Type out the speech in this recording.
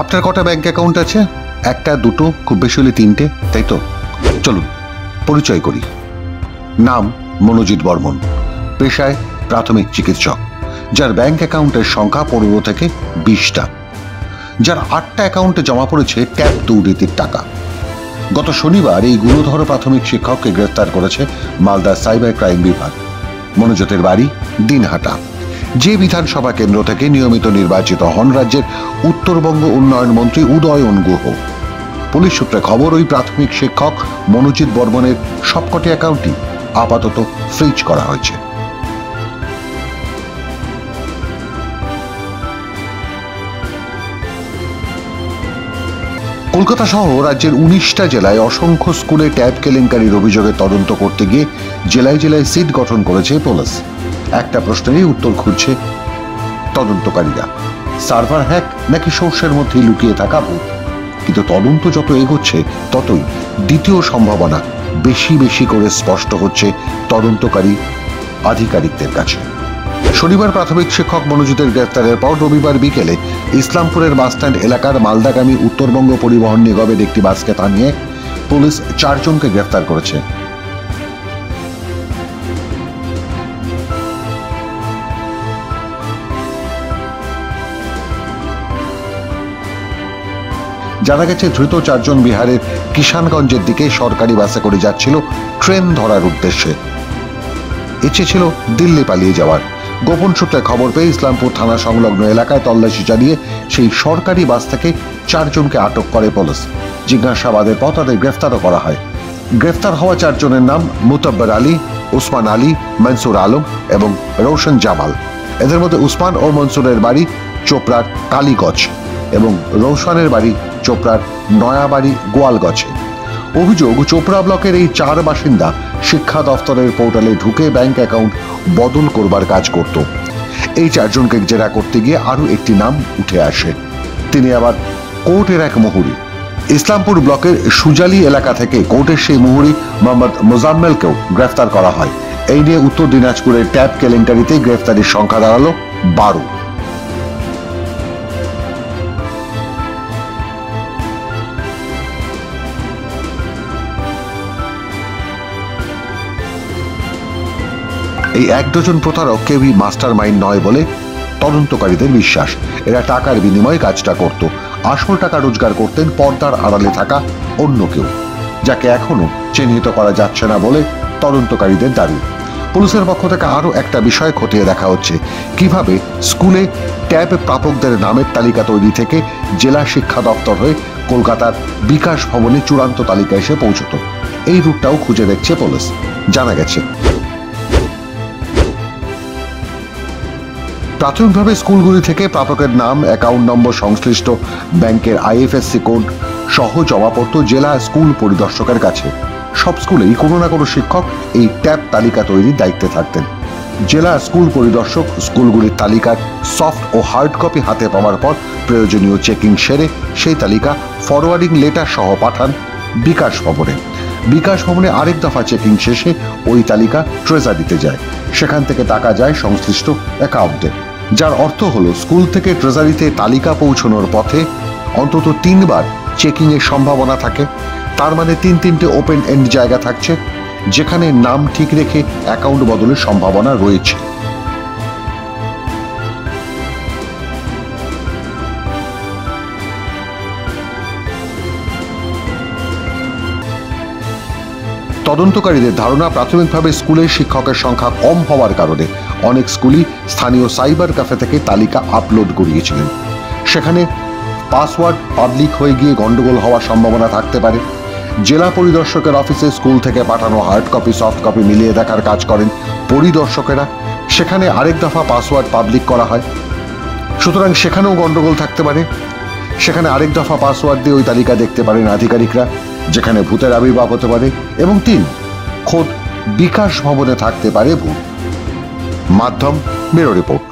আপনার কটা bank account আছে? একটা, দুটো, খুব বেশি হলে তিনটে, তাই তো? চলুন পরিচয় করি। নাম মনোজিৎ বর্মন, পেশায় প্রাথমিক চিকিৎসক, যার ব্যাংক অ্যাকাউন্টের সংখ্যা 15 থেকে 20টা, যার 8টা অ্যাকাউন্টে জমা পড়েছে ট্যাপ দুর্নীতির টাকা। গত শনিবার এই গুরুধর প্রাথমিক শিক্ষককে গ্রেফতার করেছে মালদা সাইবার ক্রাইম বিভাগ। মনোজিতের বাড়ি দিনহাটা, যে বিধানসভা কেন্দ্র থেকে নিয়মিত নির্বাচিত হন রাজ্যের উত্তরবঙ্গ উন্নয়ন মন্ত্রী উদয়ন গুহ। পুলিশ সূত্রে খবর, ওই প্রাথমিক শিক্ষক মনোজিৎ বর্মনের সবকটি অ্যাকাউন্টই আপাতত ফ্রিজ করা হয়েছে। কলকাতা সহ রাজ্যের 19টা জেলায় অসংখ্য স্কুলে ট্যাব কেলেঙ্কারির অভিযোগে তদন্ত করতে গিয়ে জেলায় জেলায় সিট গঠন করেছে পুলিশ। একটা প্রশ্নেরই উত্তর খুঁজছে তদন্তকারীরা, সার্ভার হ্যাক নাকি সর্ষের মধ্যেই লুকিয়ে থাকা ভূত। কিন্তু তদন্ত যত এগোচ্ছে ততই দ্বিতীয় সম্ভাবনা বেশি বেশি করে স্পষ্ট হচ্ছে তদন্তকারী আধিকারিকদের কাছে। শনিবার প্রাথমিক শিক্ষক মনোজিতের গ্রেফতারের পর রবিবার বিকেলে ইসলামপুরের বাসস্ট্যান্ড এলাকার মালদাগামী উত্তরবঙ্গ পরিবহন নিগমের একটি বাসকে থামিয়ে পুলিশ 4 জনকে গ্রেফতার করেছে। জানা গেছে, ধৃত 4 জন বিহারের কিষানগঞ্জের দিকে সরকারি বাসে করে যাচ্ছিল ট্রেন ধরার উদ্দেশ্যে। ইচ্ছে ছিল দিল্লি পালিয়ে যাওয়ার। গোপন সূত্রে খবর পেয়ে ইসলামপুর থানা সংলগ্ন এলাকায় তল্লাশি চালিয়ে সেই সরকারি বাস থেকে 4 জনকে আটক করে পুলিশ। জিজ্ঞাসাবাদের পর তাদের গ্রেফতারও করা হয়। গ্রেফতার হওয়া 4 জনের নাম মুতাব্বর আলী, উসমান আলী, মনসুর আলম এবং রোশন জামাল। এদের মধ্যে উসমান ও মনসুরের বাড়ি চোপড়ার কালীগঞ্জ এবং রৌশনের বাড়ি চোপড়ার নয়াবাড়ি গোয়ালগঞ্জে। অভিযোগ, চোপড়া ব্লকের এই 4 বাসিন্দা শিক্ষা দফতরের পোর্টালে ঢুকে ব্যাংক অ্যাকাউন্ট বদল করবার কাজ করত। এই 4 জনকে জেরা করতে গিয়ে আরো একটি নাম উঠে আসে। তিনি আবার কোর্টের এক মুহুরি। ইসলামপুর ব্লকের সুজালি এলাকা থেকে কোর্টের সেই মুহুরি মোহাম্মদ মোজাম্মেলকেও গ্রেফতার করা হয়। এই নিয়ে উত্তর দিনাজপুরের ট্যাব কেলেঙ্কারিতে গ্রেফতারির সংখ্যা দাঁড়ালো 12। এই 1 ডজন প্রতারক কেউই মাস্টার মাইন্ড নয় বলে তদন্তকারীদের বিশ্বাস। এরা টাকার বিনিময়ে কাজটা করত। আসল টাকা রোজগার করতেন পর্দার আড়ালে থাকা অন্য কেউ, যাকে এখনো চিহ্নিত করা যাচ্ছে না বলে তদন্তকারীদের দাবি। পুলিশের পক্ষ থেকে আরো একটা বিষয় খতিয়ে দেখা হচ্ছে, কিভাবে স্কুলে ট্যাব প্রাপকদের নামের তালিকা তৈরি থেকে জেলা শিক্ষা দপ্তর হয়ে কলকাতার বিকাশ ভবনে চূড়ান্ত তালিকা এসে পৌঁছত। এই রুটটাও খুঁজে দেখছে পুলিশ। জানা গেছে, প্রাথমিকভাবে স্কুলগুলি থেকে প্রাপকের নাম, অ্যাকাউন্ট নম্বর, সংশ্লিষ্ট ব্যাংকের IFSC কোড সহ জমা পড়ত জেলা স্কুল পরিদর্শকের কাছে। সব স্কুলেই কোনো না কোনো শিক্ষক এই ট্যাব তালিকা তৈরির দায়িত্বে থাকতেন। জেলা স্কুল পরিদর্শক স্কুলগুলির তালিকার সফট ও হার্ড কপি হাতে পাওয়ার পর প্রয়োজনীয় চেকিং সেরে সেই তালিকা ফরওয়ার্ডিং লেটার সহ পাঠান বিকাশ ভবনে। বিকাশ ভবনে আরেক দফা চেকিং শেষে ওই তালিকা ট্রেজারিতে যায়। সেখান থেকে টাকা যায় সংশ্লিষ্ট অ্যাকাউন্টে, যার অর্থ হলো স্কুল থেকে ট্রেজারিতে তালিকা পৌঁছানোর পথে অন্তত 3 বার চেকিং এর সম্ভাবনা থাকে। তার মানে 3-3টে ওপেন এন্ড জায়গা থাকছে, যেখানে নাম ঠিক রেখে অ্যাকাউন্ট বদলের সম্ভাবনা রয়েছে। তদন্তকারীদের ধারণা, প্রাথমিকভাবে স্কুলের শিক্ষকের সংখ্যা কম হওয়ার কারণে অনেক স্কুলই স্থানীয় সাইবার ক্যাফে থেকে তালিকা আপলোড করিয়েছিলেন। সেখানে পাসওয়ার্ড পাবলিক হয়ে গিয়ে গন্ডগোল হওয়ার সম্ভাবনা থাকতে পারে। জেলা পরিদর্শকের অফিসে স্কুল থেকে পাঠানো হার্ড কপি সফট কপি মিলিয়ে দেখার কাজ করেন পরিদর্শকেরা। সেখানে আরেক দফা পাসওয়ার্ড পাবলিক করা হয়, সুতরাং সেখানেও গন্ডগোল থাকতে পারে। সেখানে আরেক দফা পাসওয়ার্ড দিয়ে ওই তালিকা দেখতে পারেন আধিকারিকরা, যেখানে ভূতের আবির্ভাব হতে পারে। এবং 3, খোদ বিকাশ ভবনে থাকতে পারে ভূত। মাধ্যম ব্যুরো রিপোর্ট।